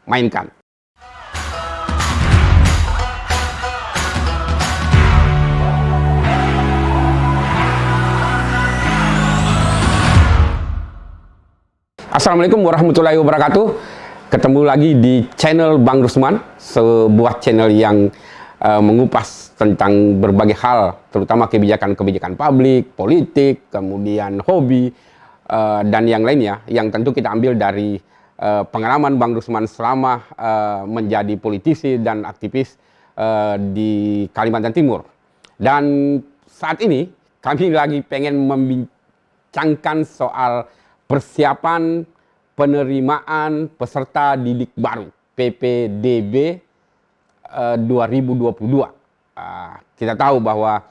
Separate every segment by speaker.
Speaker 1: mainkan. Assalamualaikum warahmatullahi wabarakatuh. Ketemu lagi di channel Bang Rusman, sebuah channel yang mengupas tentang berbagai hal, terutama kebijakan-kebijakan publik, politik, kemudian hobi, dan yang lainnya, yang tentu kita ambil dari pengalaman Bang Rusman selama menjadi politisi dan aktivis di Kalimantan Timur. Dan saat ini kami lagi pengen membincangkan soal persiapan penerimaan peserta didik baru PPDB 2022. Kita tahu bahwa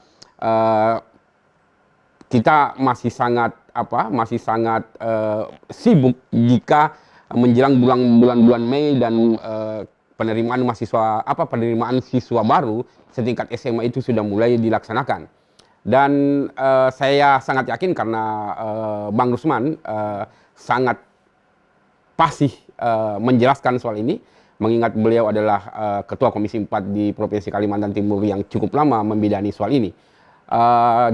Speaker 1: kita masih sangat sibuk jika menjelang bulan Mei dan penerimaan siswa baru setingkat SMA itu sudah mulai dilaksanakan. Dan saya sangat yakin karena Bang Rusman sangat fasih menjelaskan soal ini, mengingat beliau adalah Ketua Komisi 4 di Provinsi Kalimantan Timur yang cukup lama membidani soal ini.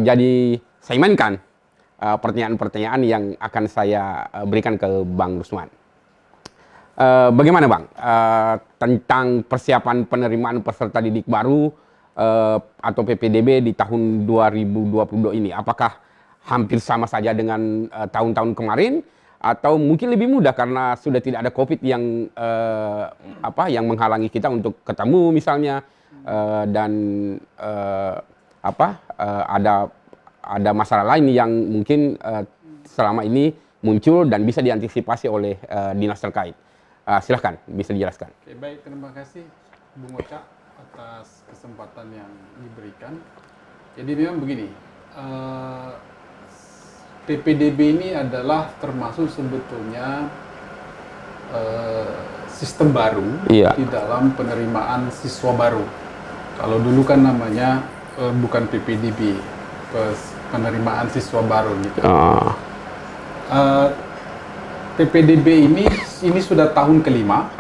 Speaker 1: Jadi saya mainkan pertanyaan-pertanyaan yang akan saya berikan ke Bang Rusman. Bagaimana Bang tentang persiapan penerimaan peserta didik baru atau PPDB di tahun 2022 ini? Apakah hampir sama saja dengan tahun-tahun kemarin atau mungkin lebih mudah karena sudah tidak ada COVID yang menghalangi kita untuk ketemu misalnya, dan ada masalah lain yang mungkin selama ini muncul dan bisa diantisipasi oleh dinas terkait. Silahkan, bisa dijelaskan.
Speaker 2: Oke, baik, terima kasih Bung Ocha atas kesempatan yang diberikan. Jadi memang begini, PPDB ini adalah termasuk sebetulnya sistem baru di dalam penerimaan siswa baru. Kalau dulu kan namanya bukan PPDB, penerimaan siswa baru gitu. PPDB ini sudah tahun kelima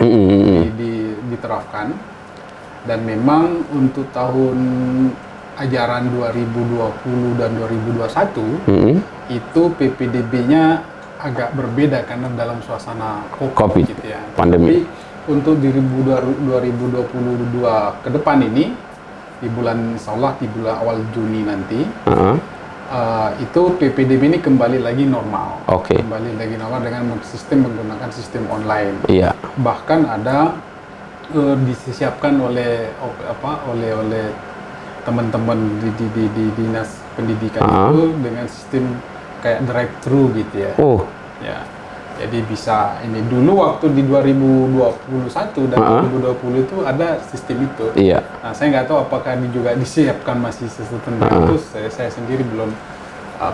Speaker 2: diterapkan, dan memang untuk tahun ajaran 2020 dan 2021 itu PPDB-nya agak berbeda karena dalam suasana COVID gitu ya.
Speaker 1: Pandemi.
Speaker 2: Tapi untuk 2022 ke depan ini, di bulan insyaallah di bulan awal Juni nanti, itu PPDB ini kembali lagi normal. Kembali lagi normal dengan menggunakan sistem online. Bahkan ada disiapkan oleh teman-teman di dinas pendidikan itu dengan sistem kayak drive-thru gitu ya. Ya. Jadi bisa ini dulu waktu di 2021 dan 2020 itu ada sistem itu. Nah, saya nggak tahu apakah ini juga disiapkan masih sesuatu itu, saya sendiri belum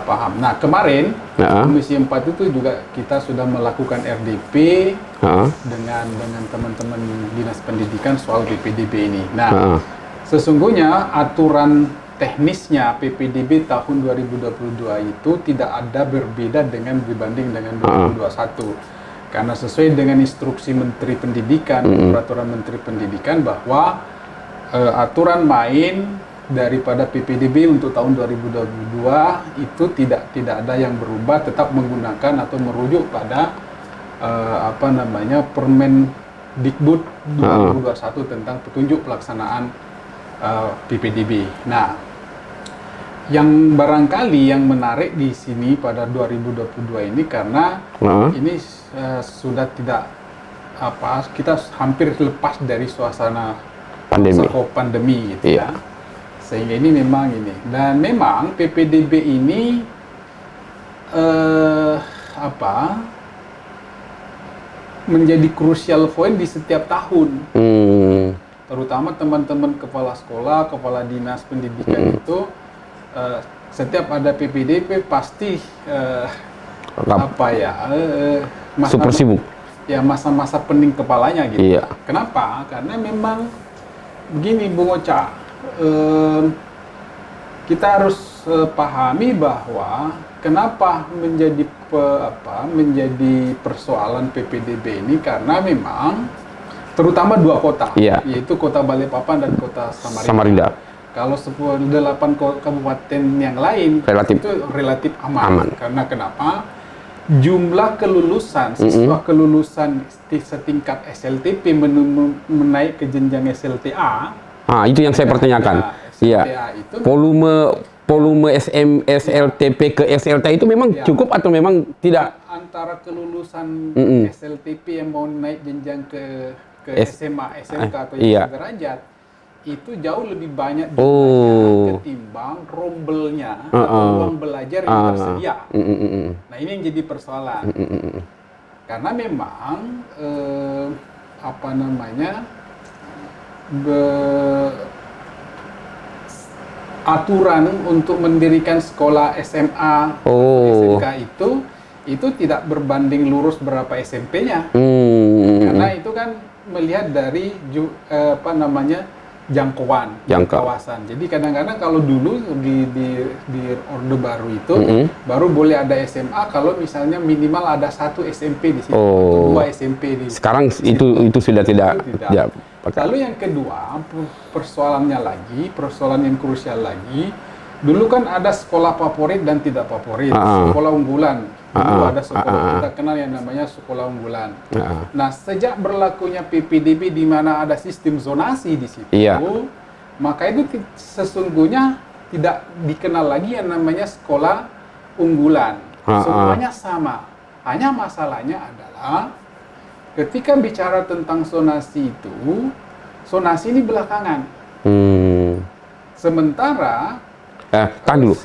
Speaker 2: paham. Nah, kemarin Komisi 4 itu juga kita sudah melakukan RDP dengan teman-teman dinas pendidikan soal PPDB ini. Nah, sesungguhnya aturan teknisnya PPDB tahun 2022 itu tidak ada berbeda dibanding dengan 2021. Karena sesuai dengan instruksi Menteri Pendidikan, peraturan Menteri Pendidikan bahwa aturan main daripada PPDB untuk tahun 2022 itu tidak ada yang berubah, tetap menggunakan atau merujuk pada Permendikbud 2021 tentang petunjuk pelaksanaan PPDB. Nah, yang barangkali yang menarik di sini pada 2022 ini karena ini sudah tidak kita hampir lepas dari suasana pandemi gitu ya. Sehingga ini memang ini, dan memang PPDB ini menjadi crucial point di setiap tahun. Terutama teman-teman kepala sekolah, kepala dinas pendidikan itu setiap ada PPDB pasti
Speaker 1: super sibuk.
Speaker 2: Ya, masa-masa pening kepalanya gitu. Kenapa? Karena memang begini Bung Ocha, kita harus pahami bahwa kenapa menjadi persoalan PPDB ini, karena memang terutama 2 kota,
Speaker 1: Iya.
Speaker 2: yaitu kota Balikpapan dan kota Samarinda.
Speaker 1: Samarinda.
Speaker 2: Kalau 8 kabupaten yang lain
Speaker 1: Relatif.
Speaker 2: itu relatif aman. Karena kenapa? Jumlah kelulusan siswa kelulusan setingkat SLTP menaik ke jenjang SLTA.
Speaker 1: Itu yang saya pertanyakan. Iya.
Speaker 2: SLTA itu
Speaker 1: Volume SLTP ke SLTA itu memang cukup atau memang tidak?
Speaker 2: Antara kelulusan SLTP yang mau naik jenjang ke SMA, SMK atau yang sederajat itu jauh lebih banyak jumlahnya ketimbang rombelnya atau ruang belajar yang tersedia. Nah, ini yang jadi persoalan. Karena memang aturan untuk mendirikan sekolah SMA SMK itu tidak berbanding lurus berapa SMP-nya. Karena itu kan melihat dari jangkauan kawasan. Jadi kadang-kadang kalau dulu di Orde Baru itu baru boleh ada SMA kalau misalnya minimal ada 1 SMP di situ atau 2 SMP di
Speaker 1: sekarang itu sudah tidak.
Speaker 2: Lalu yang kedua, persoalan yang krusial lagi, dulu kan ada sekolah favorit dan tidak favorit, sekolah unggulan. Dulu ada sekolah kita kenal yang namanya sekolah unggulan. Nah, sejak berlakunya PPDB di mana ada sistem zonasi di situ, maka itu sesungguhnya tidak dikenal lagi yang namanya sekolah unggulan. Semuanya sama. Hanya masalahnya adalah ketika bicara tentang zonasi itu, zonasi ini belakangan. Sementara
Speaker 1: kan dulu,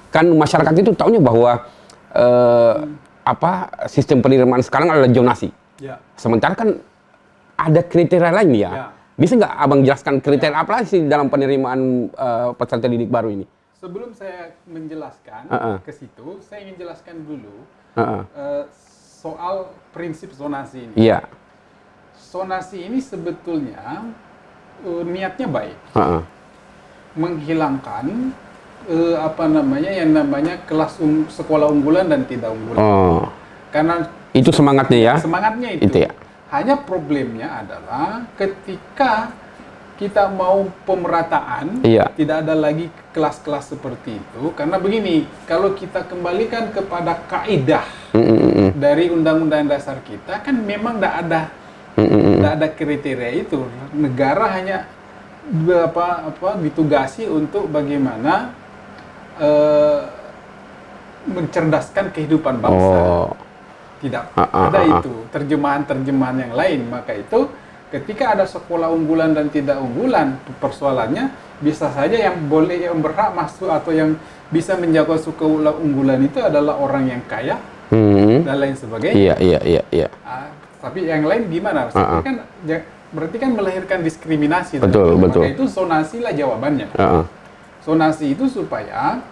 Speaker 1: kan masyarakat itu taunya bahwa sistem penerimaan sekarang adalah zonasi. Sementara kan ada kriteria lain ya. Bisa nggak abang jelaskan kriteria apa sih dalam penerimaan peserta didik baru ini?
Speaker 2: Sebelum saya menjelaskan ke situ, saya ingin jelaskan dulu soal prinsip zonasi ini. Zonasi ini sebetulnya niatnya baik, menghilangkan yang namanya kelas sekolah unggulan dan tidak unggulan. Karena
Speaker 1: itu semangatnya ya.
Speaker 2: Semangatnya itu. Hanya problemnya adalah ketika kita mau pemerataan, tidak ada lagi kelas-kelas seperti itu. Karena begini, kalau kita kembalikan kepada kaidah dari Undang-Undang Dasar kita, kan memang tidak ada kriteria itu. Negara hanya ditugasi untuk bagaimana mencerdaskan kehidupan bangsa. Tidak ada itu terjemahan-terjemahan yang lain. Maka itu ketika ada sekolah unggulan dan tidak unggulan, persoalannya bisa saja yang berhak masuk atau yang bisa menjaga sekolah unggulan itu adalah orang yang kaya dan lain sebagainya.
Speaker 1: Iya.
Speaker 2: Tapi yang lain gimana? Berarti kan melahirkan diskriminasi.
Speaker 1: Betul.
Speaker 2: Maka itu zonasi lah jawabannya. Zonasi itu supaya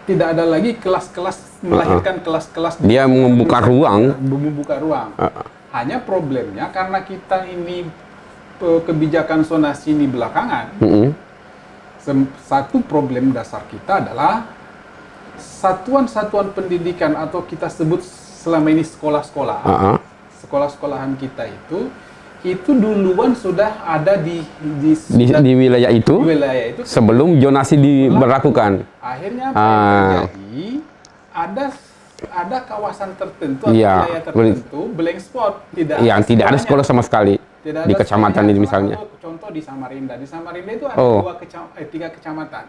Speaker 2: tidak ada lagi kelas-kelas, melahirkan kelas-kelas.
Speaker 1: Dia membuka ruang.
Speaker 2: Hanya problemnya karena kita ini kebijakan zonasi ini belakangan. Satu problem dasar kita adalah satuan-satuan pendidikan atau kita sebut selama ini sekolah-sekolah, sekolah-sekolahan kita itu duluan sudah ada di
Speaker 1: wilayah itu, sebelum zonasi diberlakukan.
Speaker 2: Akhirnya apa yang terjadi? Ada kawasan tertentu atau wilayah tertentu blank spot,
Speaker 1: tidak ada sekolah sama sekali di kecamatan ini misalnya.
Speaker 2: Contoh di Samarinda itu ada 3 kecamatan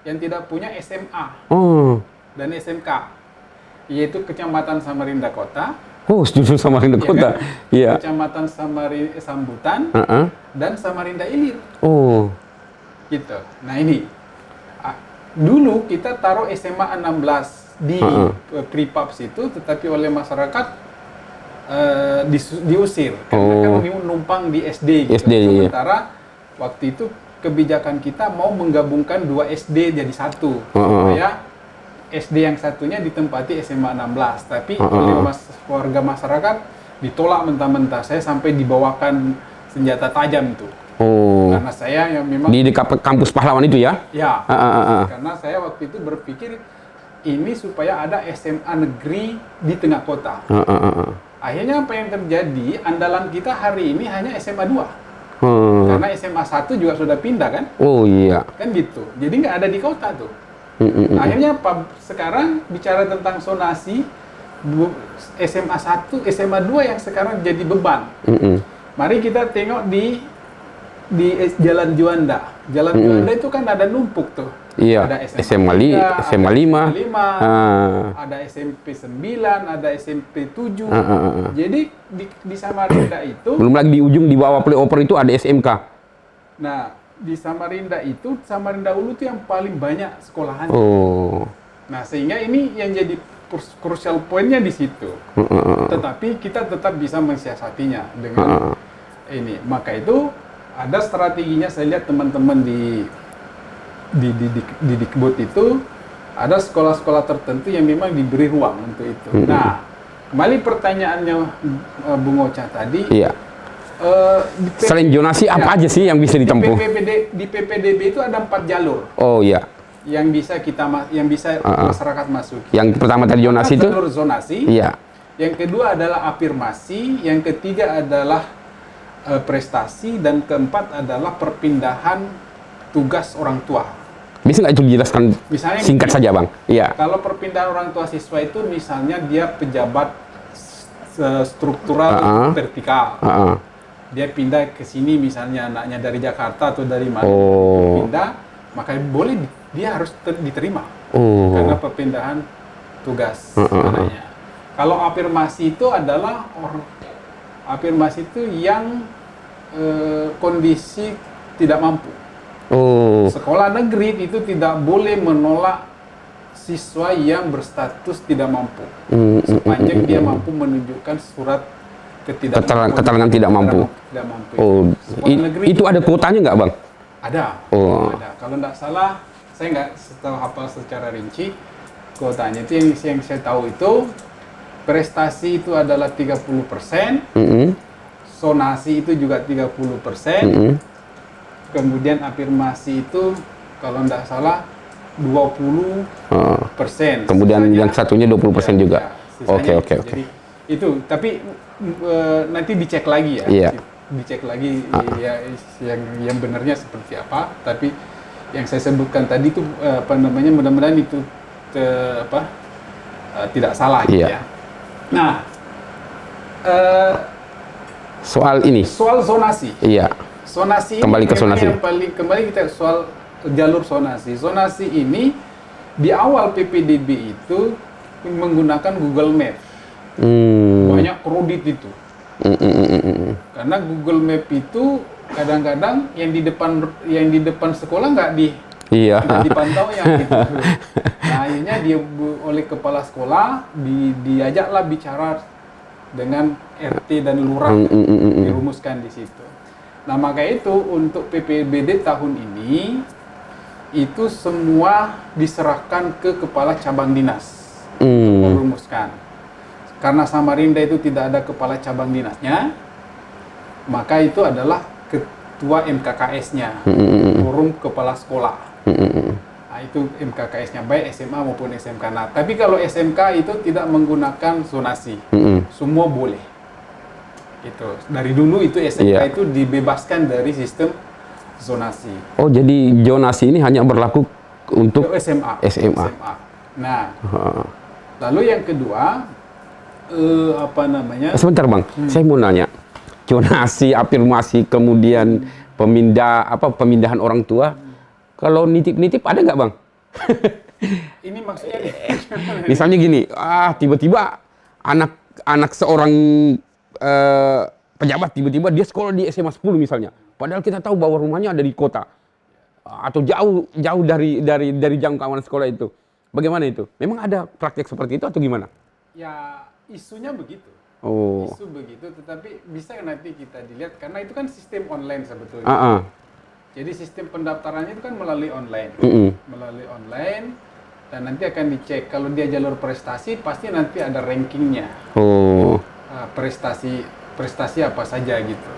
Speaker 2: yang tidak punya SMA dan SMK, yaitu Kecamatan Samarinda Kota.
Speaker 1: Justru Samarinda Kota.
Speaker 2: Iya. Kecamatan Sambutan dan Samarinda Ilir. Gitu. Nah ini dulu kita taruh SMA 16 di Pripaps itu, tetapi oleh masyarakat diusir karena kami numpang di SD. Gitu. Sementara waktu itu kebijakan kita mau menggabungkan 2 SD jadi satu, supaya SD yang satunya ditempati SMA 16, tapi oleh warga masyarakat ditolak mentah-mentah. Saya sampai dibawakan senjata tajam tuh. Karena saya yang memang
Speaker 1: di kampus Pahlawan itu ya?
Speaker 2: Ya. Karena saya waktu itu berpikir ini supaya ada SMA negeri di tengah kota. Akhirnya apa yang terjadi, andalan kita hari ini hanya SMA 2. Karena SMA 1 juga sudah pindah kan?
Speaker 1: Oh iya.
Speaker 2: Kan gitu. Jadi nggak ada di kota tuh. Akhirnya apa? Sekarang bicara tentang zonasi, SMA 1, SMA 2 yang sekarang jadi beban. Mari kita tengok di Jalan Juanda. Jalan Juanda itu kan ada numpuk tuh.
Speaker 1: Iya.
Speaker 2: Ada
Speaker 1: SMA 5,
Speaker 2: ada SMP 9, ada SMP 7. Jadi di Samarinda itu,
Speaker 1: belum lagi di ujung di bawah flyover itu ada SMK.
Speaker 2: nah di Samarinda itu, Samarinda Ulu tuh yang paling banyak sekolahan. Nah sehingga ini yang jadi crucial pointnya di situ. Tetapi kita tetap bisa mensiasatinya dengan ini. Maka itu ada strateginya. Saya lihat teman-teman di Dikbud itu ada sekolah-sekolah tertentu yang memang diberi ruang untuk itu. Nah, kembali pertanyaannya Bung Ocha tadi.
Speaker 1: Iya. Selain zonasi apa aja sih yang bisa ditempuh?
Speaker 2: Di PPDB itu ada 4 jalur.
Speaker 1: Oh iya.
Speaker 2: Yang bisa masyarakat masuki.
Speaker 1: Yang pertama tadi zonasi itu?
Speaker 2: Jalur zonasi.
Speaker 1: Iya.
Speaker 2: Yang kedua adalah afirmasi. Yang ketiga adalah prestasi. Dan keempat adalah perpindahan tugas orang tua.
Speaker 1: Bisa nggak itu dijelaskan
Speaker 2: misalnya
Speaker 1: singkat saja, Bang? Iya.
Speaker 2: Kalau perpindahan orang tua siswa itu misalnya dia pejabat struktural vertikal. Dia pindah ke sini misalnya anaknya dari Jakarta atau dari mana pindah, maka boleh dia harus diterima. Karena perpindahan tugas anaknya. Kalau afirmasi itu adalah afirmasi itu yang kondisi tidak mampu. Sekolah negeri itu tidak boleh menolak siswa yang berstatus tidak mampu, sepanjang dia mampu menunjukkan surat
Speaker 1: keterangan tidak mampu. Itu ada kuotanya nggak, Bang?
Speaker 2: Ada. Ada. Kalau nggak salah, saya nggak tahu hafal secara rinci kuotanya. Itu yang saya tahu itu prestasi itu adalah 30%, zonasi itu juga 30%. Kemudian afirmasi itu kalau tidak salah 20%.
Speaker 1: Kemudian sisanya, yang satunya 20% juga. Oke.
Speaker 2: Jadi itu, tapi nanti dicek lagi ya.
Speaker 1: Iya.
Speaker 2: Dicek lagi ya, yang benarnya seperti apa. Tapi yang saya sebutkan tadi itu mudah-mudahan itu tidak salah gitu ya. Nah,
Speaker 1: soal
Speaker 2: zonasi.
Speaker 1: Iya.
Speaker 2: Zonasi
Speaker 1: kembali ke zonasi.
Speaker 2: Kembali kita soal jalur zonasi. Zonasi ini di awal PPDB itu menggunakan Google Map. Banyak kredit itu. Karena Google Map itu kadang-kadang yang di depan sekolah nggak dipantau yang gitu. Nah, akhirnya dia oleh kepala sekolah diajaklah bicara dengan RT dan lurah, dirumuskan di situ. Nah, maka itu untuk PPBD tahun ini itu semua diserahkan ke kepala cabang dinas untuk merumuskan. Karena Samarinda itu tidak ada kepala cabang dinasnya, maka itu adalah ketua MKKS-nya, forum kepala sekolah. Nah, itu MKKS-nya baik SMA maupun SMK. Nah, tapi kalau SMK itu tidak menggunakan zonasi, semua boleh. Itu dari dulu itu SMK itu dibebaskan dari sistem zonasi.
Speaker 1: Oh, jadi zonasi ini hanya berlaku untuk
Speaker 2: SMA. Nah, lalu yang kedua
Speaker 1: sebentar, Bang. Saya mau nanya. Zonasi, afirmasi, kemudian pemindahan orang tua. Kalau nitip-nitip ada nggak, Bang?
Speaker 2: Ini maksudnya
Speaker 1: misalnya gini, tiba-tiba anak seorang pejabat tiba-tiba dia sekolah di SMA 10 misalnya. Padahal kita tahu bahwa rumahnya ada di kota. Atau jauh dari jangkauan sekolah itu. Bagaimana itu? Memang ada praktek seperti itu atau gimana?
Speaker 2: Ya, isunya begitu. Isu begitu, tetapi bisa nanti kita dilihat karena itu kan sistem online sebetulnya. Jadi sistem pendaftarannya itu kan melalui online. Melalui online dan nanti akan dicek. Kalau dia jalur prestasi pasti nanti ada rankingnya. Prestasi apa saja gitu.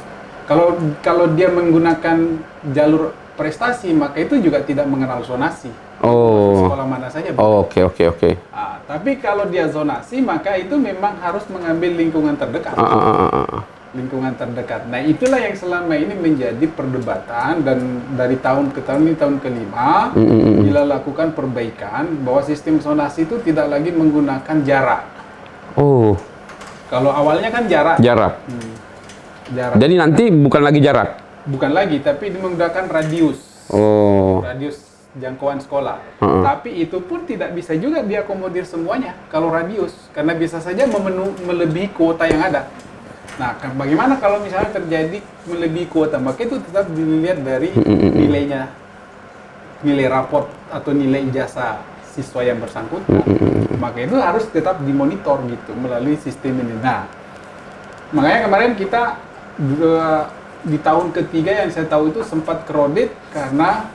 Speaker 2: Kalau dia menggunakan jalur prestasi maka itu juga tidak mengenal zonasi. Sekolah mana saja.
Speaker 1: Oke.
Speaker 2: Tapi kalau dia zonasi, maka itu memang harus mengambil lingkungan terdekat. Lingkungan terdekat. Nah, itulah yang selama ini menjadi perdebatan, dan dari tahun ke tahun, ini tahun kelima, bila lakukan perbaikan bahwa sistem zonasi itu tidak lagi menggunakan jarak.
Speaker 1: Oh.
Speaker 2: Kalau awalnya kan jarak.
Speaker 1: Jarak.
Speaker 2: Jarak.
Speaker 1: Jadi nanti bukan lagi jarak.
Speaker 2: Bukan lagi, tapi menggunakan radius.
Speaker 1: Oh.
Speaker 2: Radius jangkauan sekolah. Tapi itu pun tidak bisa juga diakomodir semuanya kalau radius, karena bisa saja melebihi kuota yang ada. Nah, bagaimana kalau misalnya terjadi melebihi kuota? Maka itu tetap dilihat dari nilainya, nilai raport atau nilai ijazah siswa yang bersangkutan. Maka itu harus tetap dimonitor gitu melalui sistem ini. Nah, makanya kemarin kita di tahun ketiga yang saya tahu itu sempat kredit karena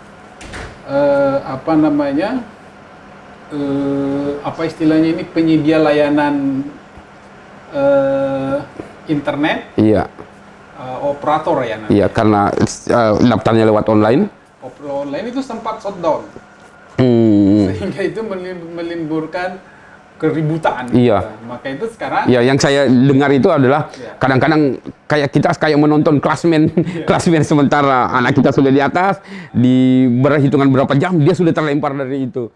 Speaker 2: apa istilahnya ini, penyedia layanan internet, operator ya namanya.
Speaker 1: Iya, karena daftarnya lewat online.
Speaker 2: Online itu sempat shutdown, sehingga itu menimbulkan keributan.
Speaker 1: Iya.
Speaker 2: Gitu. Maka itu sekarang.
Speaker 1: Ya, yang saya dengar itu adalah kadang-kadang kayak kita kayak menonton klasmen, klasmen sementara anak kita sudah di atas, di berhitungan berapa jam dia sudah terlempar dari itu.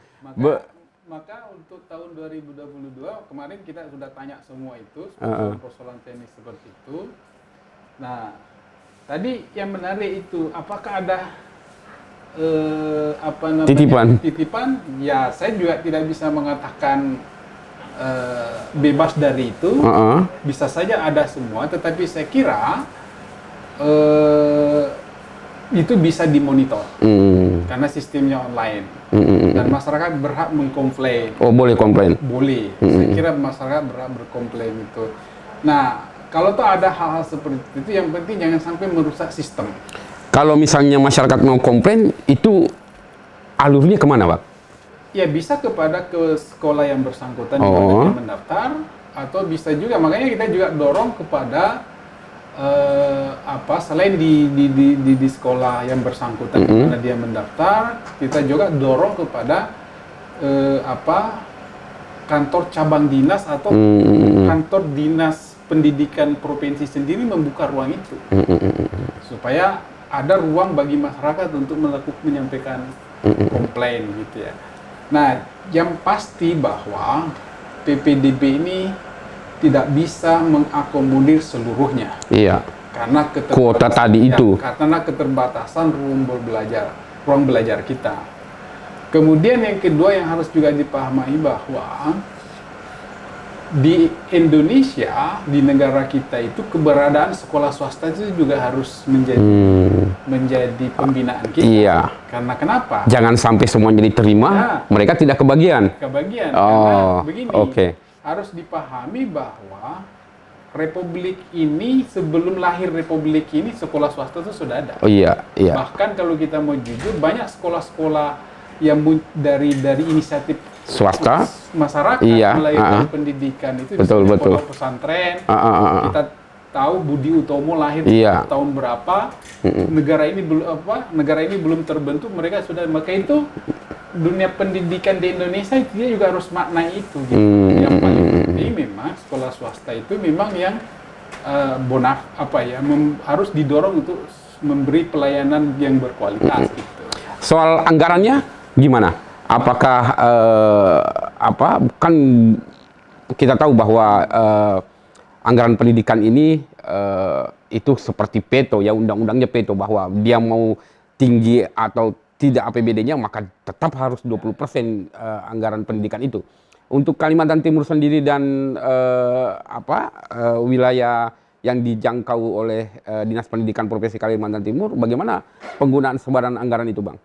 Speaker 2: Maka untuk tahun 2022 kemarin kita sudah tanya semua itu, persoalan teknis seperti itu. Nah, tadi yang menarik itu apakah ada titipan? Ya, saya juga tidak bisa mengatakan bebas dari itu. Bisa saja ada semua, tetapi saya kira itu bisa dimonitor karena sistemnya online dan masyarakat berhak mengkomplain.
Speaker 1: Oh, boleh komplain?
Speaker 2: Boleh. Saya kira masyarakat berhak berkomplain itu. Nah, kalau tuh ada hal-hal seperti itu, yang penting jangan sampai merusak sistem.
Speaker 1: Kalau misalnya masyarakat mau komplain, itu alurnya kemana, Pak?
Speaker 2: Ya, bisa ke sekolah yang bersangkutan di mana dia mendaftar, atau bisa juga, makanya kita juga dorong kepada selain di sekolah yang bersangkutan di mana dia mendaftar, kita juga dorong kepada kantor cabang dinas atau kantor dinas pendidikan provinsi sendiri membuka ruang itu supaya ada ruang bagi masyarakat untuk menyampaikan komplain gitu ya. Nah, yang pasti bahwa PPDB ini tidak bisa mengakomodir seluruhnya.
Speaker 1: Iya.
Speaker 2: Karena
Speaker 1: kuota tadi itu.
Speaker 2: Karena keterbatasan ruang belajar kita. Kemudian yang kedua yang harus juga dipahami bahwa di Indonesia, di negara kita itu keberadaan sekolah swasta itu juga harus menjadi pembinaan kita.
Speaker 1: Iya.
Speaker 2: Karena kenapa?
Speaker 1: Jangan sampai semuanya diterima, mereka tidak kebagian.
Speaker 2: Karena begini. Harus dipahami bahwa Republik ini, sebelum lahir Republik ini, sekolah swasta itu sudah ada.
Speaker 1: Oh iya, iya.
Speaker 2: Bahkan kalau kita mau jujur, banyak sekolah-sekolah yang dari inisiatif
Speaker 1: swasta,
Speaker 2: masyarakat melalui pendidikan itu,
Speaker 1: betul.
Speaker 2: pondok pesantren. Kita tahu Budi Utomo lahir tahun berapa, negara ini belum terbentuk, mereka sudah, maka itu dunia pendidikan di Indonesia dia juga harus maknai itu gitu. Yang paling penting memang sekolah swasta itu memang yang harus didorong untuk memberi pelayanan yang berkualitas gitu.
Speaker 1: Soal anggarannya gimana? Apakah kan kita tahu bahwa anggaran pendidikan ini itu seperti peto ya, undang-undangnya peto, bahwa dia mau tinggi atau tidak APBD-nya maka tetap harus 20% anggaran pendidikan itu. Untuk Kalimantan Timur sendiri dan wilayah yang dijangkau oleh Dinas Pendidikan Provinsi Kalimantan Timur, bagaimana penggunaan sebaran anggaran itu, Bang?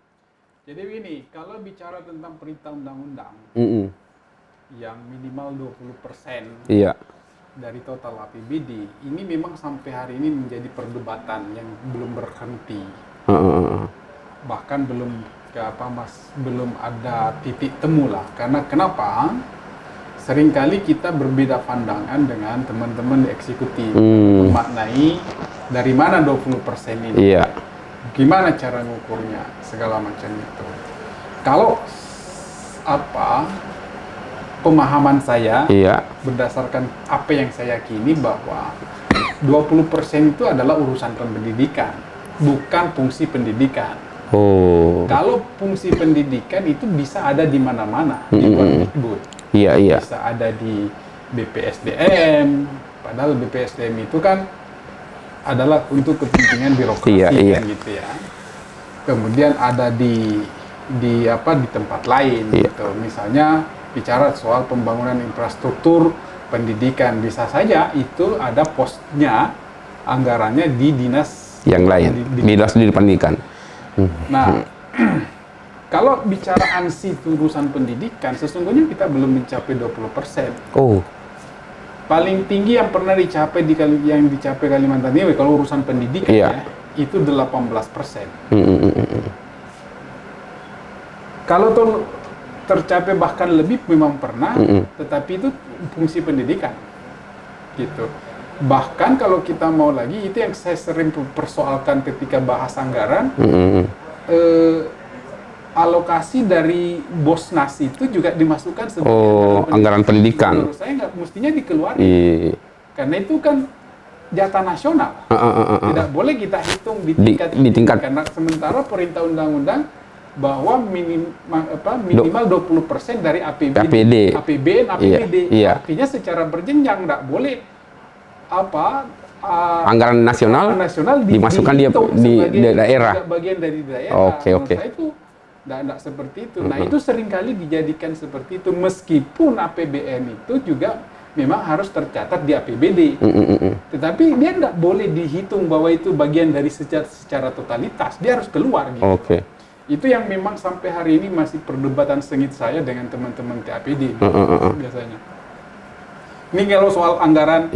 Speaker 2: Jadi begini, kalau bicara tentang perintah undang-undang yang minimal 20% dari total APBD, ini memang sampai hari ini menjadi perdebatan yang belum berhenti. Bahkan belum ada titik temu lah. Karena kenapa? Seringkali kita berbeda pandangan dengan teman-teman di eksekutif memaknai dari mana 20% ini.
Speaker 1: Iya.
Speaker 2: Gimana cara ngukurnya, segala macam itu. Kalau pemahaman saya,
Speaker 1: Iya.
Speaker 2: berdasarkan apa yang saya yakini bahwa 20% itu adalah urusan pendidikan, bukan fungsi pendidikan.
Speaker 1: Oh.
Speaker 2: Kalau fungsi pendidikan itu bisa ada di mana-mana, di luar Dikbud.
Speaker 1: Iya, iya.
Speaker 2: Bisa ada di BPSDM, padahal BPSDM itu kan adalah untuk kepentingan birokrasi,
Speaker 1: Iya, iya.
Speaker 2: kan gitu ya. Kemudian ada di tempat lain,
Speaker 1: Iya.
Speaker 2: gitu. Misalnya bicara soal pembangunan infrastruktur pendidikan, bisa saja itu ada posnya, anggarannya di dinas
Speaker 1: Yang lain, dinas pendidikan.
Speaker 2: Nah, kalau bicara ANSI itu urusan pendidikan, sesungguhnya kita belum mencapai 20%.
Speaker 1: Oh.
Speaker 2: Paling tinggi yang pernah dicapai yang dicapai Kalimantan ini, kalau urusan pendidikan
Speaker 1: Iya.
Speaker 2: ya, itu 18%. Kalau tercapai bahkan lebih memang pernah, tetapi itu fungsi pendidikan, gitu. Bahkan kalau kita mau lagi, itu yang saya sering persoalkan ketika bahas anggaran, alokasi dari Bosnas itu juga dimasukkan sebagai
Speaker 1: anggaran pendidikan.
Speaker 2: Menurut saya nggak mestinya dikeluarin, karena itu kan jatah nasional. Tidak boleh kita hitung di tingkat, karena sementara perintah undang-undang bahwa minimal 20% dari APBD.
Speaker 1: Iya.
Speaker 2: Artinya secara berjenjang, nggak boleh
Speaker 1: anggaran nasional dimasukkan di daerah.
Speaker 2: Bagian dari daerah.
Speaker 1: Oke.
Speaker 2: Saya itu tidak seperti itu. Nah, itu seringkali dijadikan seperti itu, meskipun APBN itu juga memang harus tercatat di APBD. Tetapi dia tidak boleh dihitung bahwa itu bagian dari secara totalitas. Dia harus keluar gitu.
Speaker 1: Oke.
Speaker 2: Itu yang memang sampai hari ini masih perdebatan sengit saya dengan teman-teman TAPD biasanya. Ini kalau soal anggaran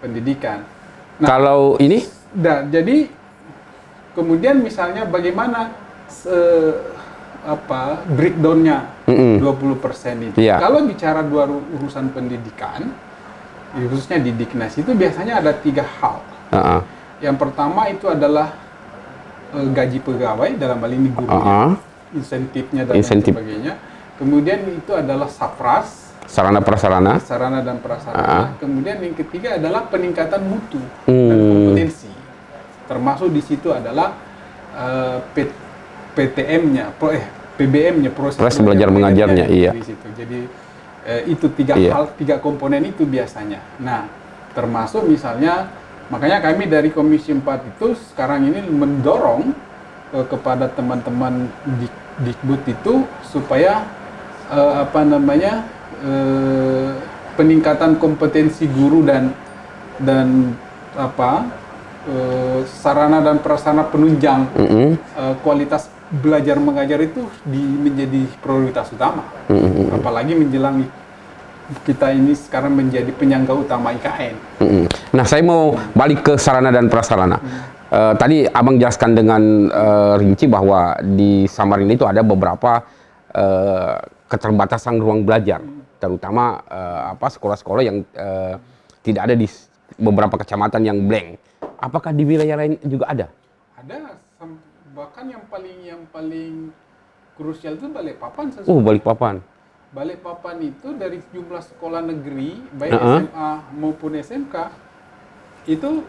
Speaker 2: pendidikan. Nah,
Speaker 1: kalau ini?
Speaker 2: Jadi kemudian misalnya bagaimana breakdown-nya 20% itu. Kalau bicara dua urusan pendidikan, khususnya di Diknas itu biasanya ada 3 hal. Yang pertama itu adalah gaji pegawai, dalam hal ini gurunya, insentifnya dan sebagainya. Kemudian itu adalah SAPRAS, sarana dan prasarana. Kemudian yang ketiga adalah peningkatan mutu dan kompetensi. Termasuk di situ adalah PTM-nya, PBM-nya, proses belajar mengajarnya. Iya. Di situ. Jadi itu 3 komponen itu biasanya. Nah, termasuk misalnya, makanya kami dari Komisi 4 itu sekarang ini mendorong kepada teman-teman Dikbud itu supaya peningkatan kompetensi guru dan sarana dan prasarana penunjang kualitas belajar mengajar itu menjadi prioritas utama. Apalagi menjelang kita ini sekarang menjadi penyangga utama IKN.
Speaker 1: Nah, saya mau balik ke sarana dan prasarana. Tadi Abang jelaskan dengan rinci bahwa di Samarinda itu ada beberapa keterbatasan ruang belajar, terutama sekolah-sekolah yang tidak ada di beberapa kecamatan yang blank. Apakah di wilayah lain juga ada?
Speaker 2: Ada, bahkan yang paling krusial itu Balikpapan. Balikpapan itu dari jumlah sekolah negeri, baik SMA maupun SMK, itu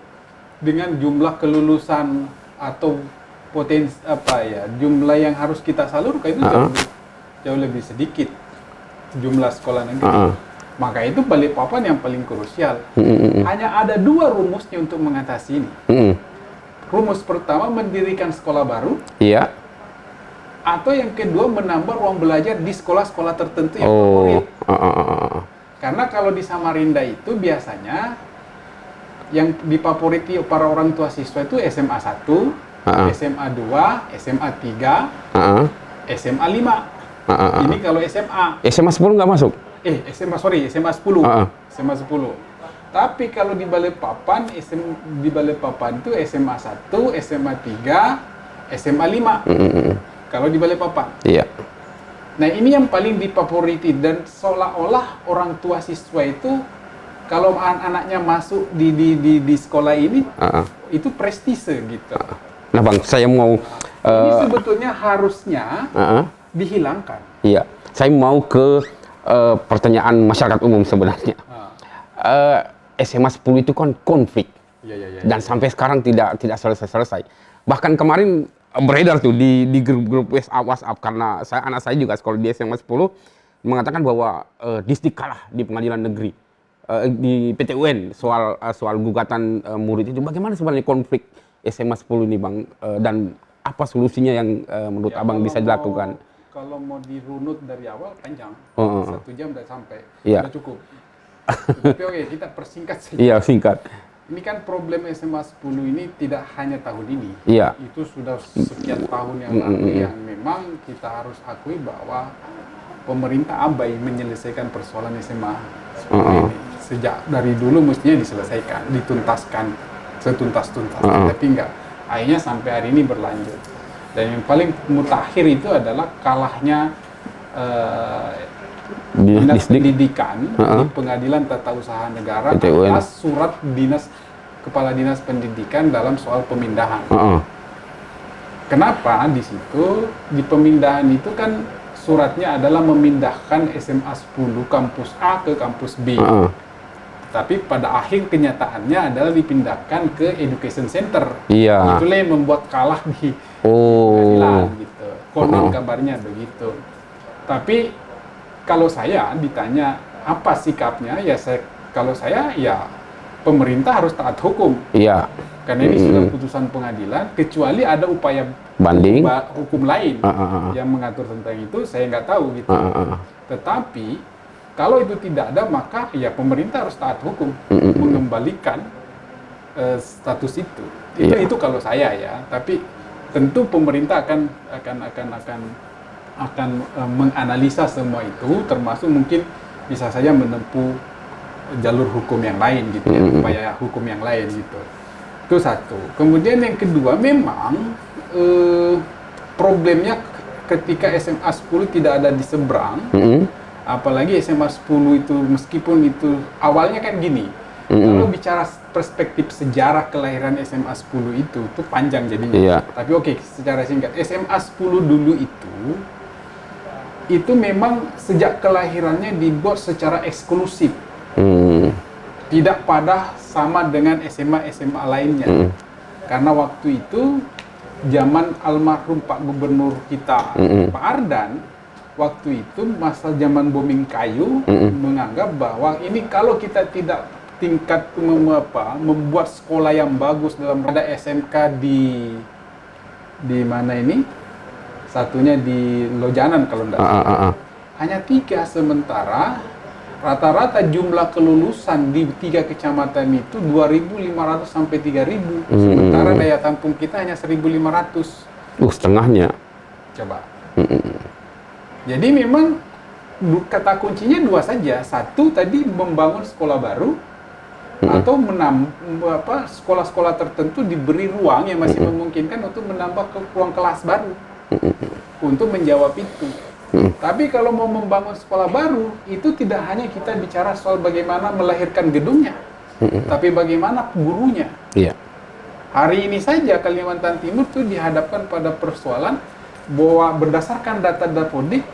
Speaker 2: dengan jumlah kelulusan atau potensi jumlah yang harus kita salurkan itu jauh lebih sedikit jumlah sekolah negeri. Maka itu Balikpapan yang paling krusial. Hanya ada 2 rumusnya untuk mengatasi ini. Rumus pertama, mendirikan sekolah baru. Iya. Atau yang kedua, menambah ruang belajar di sekolah-sekolah tertentu yang favorit. Karena kalau di Samarinda itu biasanya yang difavoriti para orang tua siswa itu SMA 1, SMA 2, SMA 3, SMA 5. Ini kalau SMA.
Speaker 1: SMA 10 nggak masuk?
Speaker 2: SMA 10. SMA 10. Tapi kalau di Balikpapan, itu SMA 1, SMA 3, SMA 5. Kalau di Balikpapan. Iya. Nah, ini yang paling difavoriti, dan seolah-olah orang tua siswa itu kalau anaknya masuk di sekolah ini itu prestise gitu.
Speaker 1: Nah, Bang, saya mau
Speaker 2: ini sebetulnya harusnya dihilangkan.
Speaker 1: Iya. Saya mau ke pertanyaan masyarakat umum sebenarnya. SMA 10 itu kan konflik. Dan sampai sekarang tidak selesai-selesai. Bahkan kemarin beredar tuh di grup-grup WhatsApp karena anak saya juga sekolah di SMA 10 mengatakan bahwa Distrik kalah di pengadilan negeri di PT UN soal gugatan murid itu. Bagaimana sebenarnya konflik SMA 10 ini, Bang? Dan apa solusinya yang menurut Abang bisa dilakukan?
Speaker 2: Kalau mau dirunut dari awal panjang, 1 jam udah sampai, udah cukup. Tapi oke, kita persingkat saja.
Speaker 1: Iya, singkat.
Speaker 2: Ini kan problem SMA 10 ini tidak hanya tahun ini.
Speaker 1: Iya.
Speaker 2: Itu sudah sekian tahun yang lalu yang memang kita harus akui bahwa pemerintah abai menyelesaikan persoalan SMA 10 ini. Sejak dari dulu mestinya diselesaikan, dituntaskan setuntas-tuntasnya, tapi enggak. Akhirnya sampai hari ini berlanjut. Dan yang paling mutakhir itu adalah kalahnya Dinas Pendidikan di Pengadilan Tata Usaha Negara atas surat Kepala Dinas Pendidikan dalam soal pemindahan. Kenapa di situ di pemindahan itu kan suratnya adalah memindahkan SMA 10 kampus A ke kampus B. Tapi pada akhir kenyataannya adalah dipindahkan ke Education Center.
Speaker 1: Iya.
Speaker 2: Itulah yang membuat kalah di pengadilan gitu. Konon kabarnya begitu. Tapi kalau saya ditanya apa sikapnya, ya kalau saya ya pemerintah harus taat hukum.
Speaker 1: Iya.
Speaker 2: Karena ini sudah putusan pengadilan, kecuali ada upaya
Speaker 1: banding
Speaker 2: hukum lain yang mengatur tentang itu, saya nggak tahu gitu. Tetapi kalau itu tidak ada, maka ya pemerintah harus taat hukum, mengembalikan status itu. Itu kalau saya ya. Tapi tentu pemerintah akan menganalisa semua itu, termasuk mungkin bisa saja menempuh jalur hukum yang lain gitu ya, upaya hukum yang lain gitu. Itu satu. Kemudian yang kedua, memang problemnya ketika SMA 10 tidak ada di seberang, apalagi SMA 10 itu meskipun itu awalnya kan gini. Kalau bicara perspektif sejarah kelahiran SMA 10 itu panjang jadinya. Tapi oke, secara singkat, SMA 10 dulu itu memang sejak kelahirannya dibuat secara eksklusif. Tidak pada sama dengan SMA lainnya. Karena waktu itu zaman almarhum Pak Gubernur kita, Pak Ardan, waktu itu masa zaman booming kayu, menganggap bahwa ini kalau kita tidak tingkat membuat sekolah yang bagus dalam ada SMK di mana ini, satunya di Lojanan kalau tidak salah, hanya 3, sementara rata-rata jumlah kelulusan di 3 kecamatan itu 2.500 sampai 3.000, sementara daya tampung kita hanya 1.500.
Speaker 1: Setengahnya.
Speaker 2: Coba. Jadi memang kata kuncinya 2 saja. Satu tadi membangun sekolah baru, atau sekolah-sekolah tertentu diberi ruang yang masih memungkinkan untuk menambah ruang kelas baru untuk menjawab itu. Tapi kalau mau membangun sekolah baru, itu tidak hanya kita bicara soal bagaimana melahirkan gedungnya, tapi bagaimana gurunya. Hari ini saja Kalimantan Timur itu dihadapkan pada persoalan bahwa berdasarkan data Dapodik,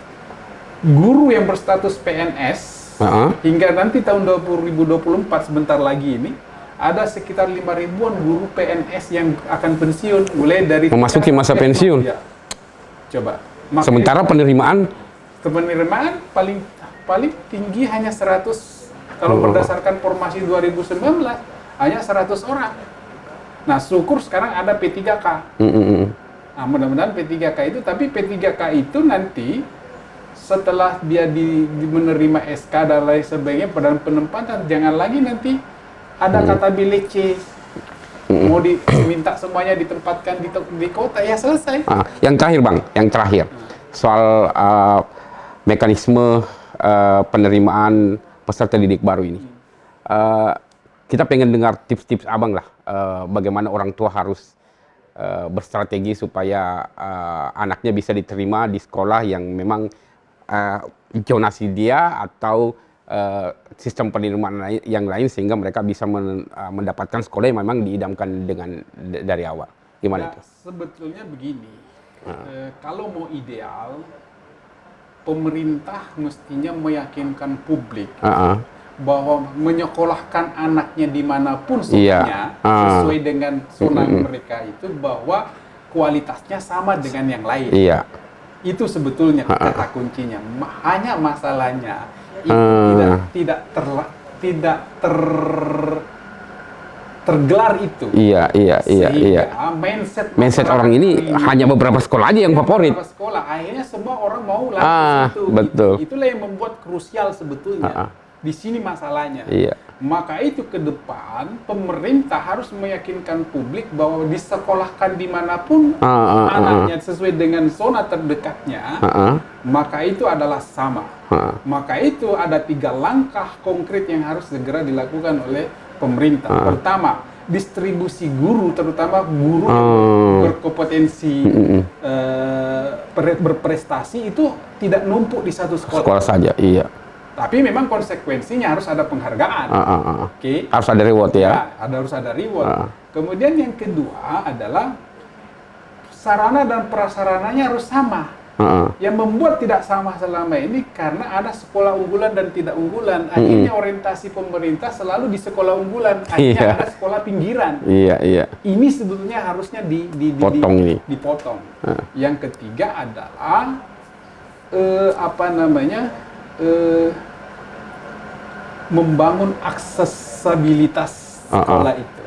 Speaker 2: guru yang berstatus PNS hingga nanti tahun 2024 sebentar lagi ini ada sekitar 5.000-an guru PNS yang akan pensiun mulai dari
Speaker 1: memasuki masa pensiun.
Speaker 2: Ya. Coba.
Speaker 1: Sementara penerimaan
Speaker 2: paling tinggi hanya 100. Kalau berdasarkan formasi 2019 hanya 100 orang. Nah, syukur sekarang ada P3K. Nah, mudah-mudahan P3K itu, tapi P3K itu nanti setelah dia menerima SK dan lain sebagainya pada penempatan, jangan lagi nanti ada kata bilik C, mau diminta semuanya ditempatkan di kota, ya selesai.
Speaker 1: Yang terakhir Bang, soal mekanisme penerimaan peserta didik baru ini. Kita pengen dengar tips-tips Abang lah, bagaimana orang tua harus berstrategi supaya anaknya bisa diterima di sekolah yang memang zonasi dia atau sistem penerimaan yang lain, sehingga mereka bisa mendapatkan sekolah yang memang diidamkan dari awal. Gimana itu?
Speaker 2: Sebetulnya begini, kalau mau ideal, pemerintah mestinya meyakinkan publik bahwa menyekolahkan anaknya dimanapun zonanya sesuai dengan zona mereka itu, bahwa kualitasnya sama dengan yang lain. Itu sebetulnya kata kuncinya. Hanya masalahnya itu tidak tergelar itu.
Speaker 1: Mindset orang ini hanya beberapa sekolah aja yang favorit.
Speaker 2: Beberapa sekolah, akhirnya semua orang mau lari ke situ.
Speaker 1: Betul.
Speaker 2: Itulah yang membuat krusial sebetulnya. Di sini masalahnya. Maka itu ke depan pemerintah harus meyakinkan publik bahwa disekolahkan dimanapun anaknya sesuai dengan zona terdekatnya, maka itu adalah sama. Maka itu ada 3 langkah konkret yang harus segera dilakukan oleh pemerintah. Pertama, distribusi guru, terutama guru yang berkompetensi berprestasi itu tidak numpuk di satu sekolah
Speaker 1: saja.
Speaker 2: Tapi memang konsekuensinya harus ada penghargaan.
Speaker 1: Harus ada reward ya.
Speaker 2: Harus ada reward. Kemudian yang kedua adalah sarana dan prasarananya harus sama. Yang membuat tidak sama selama ini karena ada sekolah unggulan dan tidak unggulan. Akhirnya orientasi pemerintah selalu di sekolah unggulan. Akhirnya ada sekolah pinggiran. Ini sebetulnya harusnya dipotong. Yang ketiga adalah membangun aksesibilitas sekolah itu.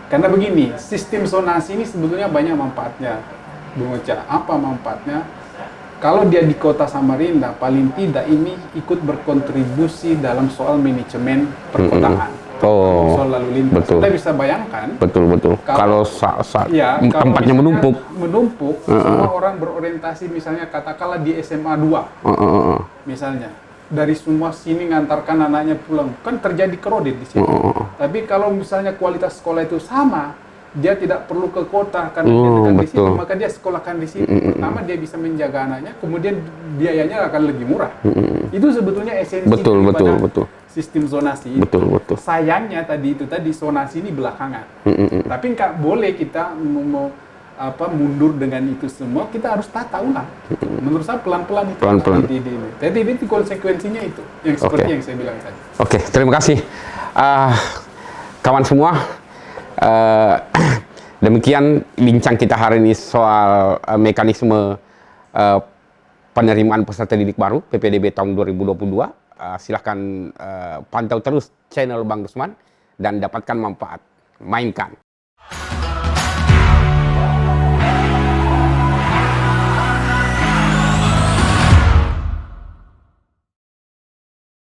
Speaker 2: Karena begini, sistem zonasi ini sebetulnya banyak manfaatnya, Bung Ocha. Apa manfaatnya? Kalau dia di kota Samarinda, paling tidak ini ikut berkontribusi dalam soal manajemen perkotaan. Soal lalu lintas. Kita bisa bayangkan. Kalau tempatnya menumpuk, semua orang berorientasi misalnya katakanlah di SMA 2. Misalnya. Dari semua sini ngantarkan anaknya pulang, kan terjadi kredit di sini. Tapi kalau misalnya kualitas sekolah itu sama, dia tidak perlu ke kota karena dia dekat di situ, maka dia sekolahkan di situ. Pertama dia bisa menjaga anaknya, kemudian biayanya akan lebih murah. Itu sebetulnya esensi daripada sistem zonasi. Sayangnya tadi zonasi ini belakangan. Tapi nggak boleh kita mundur dengan itu semua, kita harus tata ulang. Menurut saya pelan-pelan itu. Jadi itu konsekuensinya itu, yang seperti yang saya bilang tadi.
Speaker 1: Terima kasih kawan semua. Demikian bincang kita hari ini soal mekanisme penerimaan peserta didik baru PPDB tahun 2022. Silahkan pantau terus channel Bang Rusman dan dapatkan manfaat. Mainkan.